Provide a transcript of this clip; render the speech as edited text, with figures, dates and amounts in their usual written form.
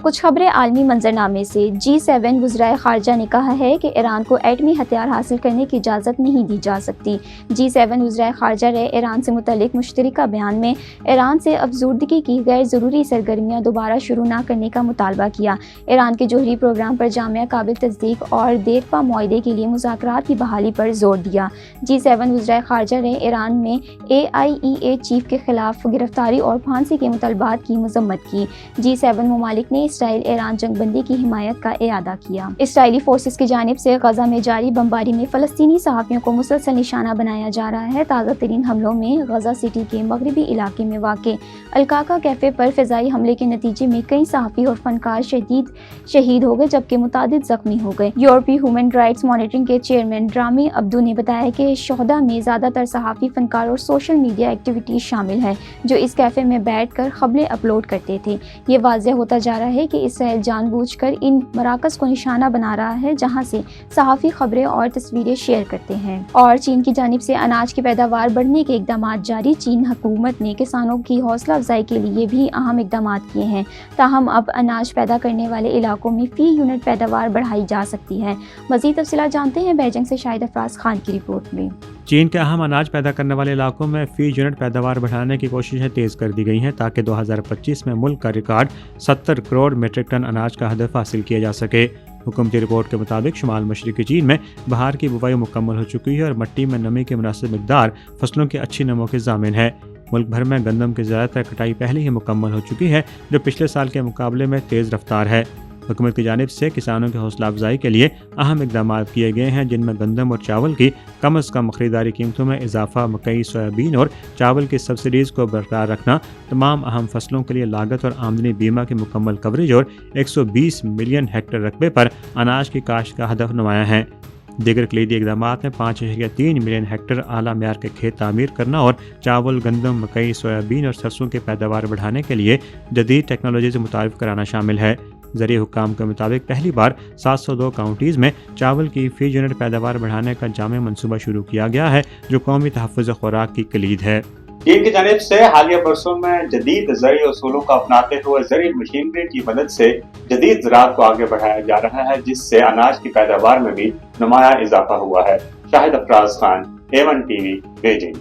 कुछ खबरें आलमी मंजरनामे से। G7 वज़राए ख़ारजा ने कहा है कि ईरान को एटमी हथियार हासिल करने की इजाज़त नहीं दी जा सकती। G7 वज़राए ख़ारजा ने ईरान से मुतल्लिक़ मुश्तरका बयान में ईरान से अफजूदगी की गैर ज़रूरी सरगर्मियाँ दोबारा शुरू न करने का मुतालबा किया। ईरान के जोहरी प्रोग्राम पर जामिया काबिल तस्दीक और देरपा मुआहदे के लिए मुज़ाकरात की बहाली पर जोर दिया। G7 वज़राए ख़ारजा ने ईरान में AIEA चीफ के खिलाफ गिरफ्तारी और फांसी के मुतालबात की मज़म्मत की। G7 मुमालिक ने इसराइल ईरान जंगबंदी की हिमायत का इआदा किया। इसराइली फोर्सेस की जानिब से गजा में जारी बमबारी में फ़लस्तीनी सहाफ़ियों को मुसलसल निशाना बनाया जा रहा है। ताज़ा तरीन हमलों में गजा सिटी के मगरबी इलाके में वाक़े अलकाका कैफ़े पर फ़िज़ाई हमले के नतीजे में कई सहाफ़ी और फ़नकार शहीद हो गए, जबकि मुतादिद ज़ख्मी हो गए। यूरोपीय ह्यूमन राइट्स मॉनिटरिंग के चेयरमैन रामी अब्दू ने बताया कि शोहदा में ज़्यादातर सहाफ़ी, फ़नकार और सोशल मीडिया एक्टिविटीज़ शामिल हैं जो इस कैफ़े में बैठ कर खबरें अपलोड करते थे। ये वाज़ेह होता जा रहा है कि इसराइल जानबूझकर इन मराकज़ को निशाना बना रहा है जहाँ से सहाफ़ी खबरें और तस्वीरें शेयर करते हैं। और चीन की जानिब से अनाज की पैदावार बढ़ने के इक़दाम जारी। चीन हुकूमत ने किसानों की हौसला अफजाई के लिए भी अहम इक़दाम किए हैं। ताहम अब अनाज पैदा करने वाले इलाकों में फ़ी यूनिट पैदावार बढ़ाई जा सकती है। मज़ीद तफ़सीलात जानते हैं बीजिंग से शाहिद अफराज खान की रिपोर्ट में। चीन के अहम अनाज पैदा करने वाले इलाकों में फ़ी यूनिट पैदावार बढ़ाने की कोशिशें तेज़ कर दी गई हैं ताकि 2025 में मुल्क का रिकॉर्ड 70 करोड़ मीट्रिक टन अनाज का हदफ हासिल किया जा सके। हुकूमती रिपोर्ट के मुताबिक शुमाल मशरक़ी चीन में बहार की बुवाई मुकम्मल हो चुकी है और मिट्टी में नमी की मुनासिब मिक़दार फसलों की अच्छी नमो की ज़ामिन है। मुल्क भर में गंदम की ज़्यादातर कटाई पहले ही मुकम्मल हो चुकी है, जो पिछले साल के मुकाबले में तेज़ रफ्तार है। हुकूमत की जानिब से किसानों की हौसला अफजाई के लिए अहम इक़दाम किए गए हैं, जिनमें गंदम और चावल की कम अज़ कम ख़रीदारी कीमतों में इजाफा, मकई, सोयाबीन और चावल की सब्सिडीज़ को बरकरार रखना, तमाम अहम फसलों के लिए लागत और आमदनी बीमा की मुकम्मल कवरेज और 120 मिलियन हेक्टेयर रकबे पर अनाज की काश्त का हदफ नुमाया है। दीगर कलीदी इक़दाम में 5.3 मिलियन हेक्टेयर आला म्यार के खेत तामीर करना और चावल, गंदम, मकई, सोयाबीन और सरसों की पैदावार बढ़ाने के लिए जदीद टेक्नोलॉजी से मुतारिफ कराना शामिल है। ज़रिए हुक्काम के मुताबिक पहली बार 702 काउंटीज़ में चावल की फ़ी यूनिट पैदावार बढ़ाने का जामे मनसूबा शुरू किया गया है, जो कौमी तहफ़्फ़ुज़ खुराक की कलीद है। चीन की जानिब से हालिया बरसों में जदीद ज़रिए उसूलों का अपनाते हुए ज़रिए मशीनरी की मदद से जदीद ज़राअत को आगे बढ़ाया जा रहा है, जिससे अनाज की पैदावार में भी नुमाया इजाफा हुआ है। Shahid Afraz Khan, A1 TV, Beijing.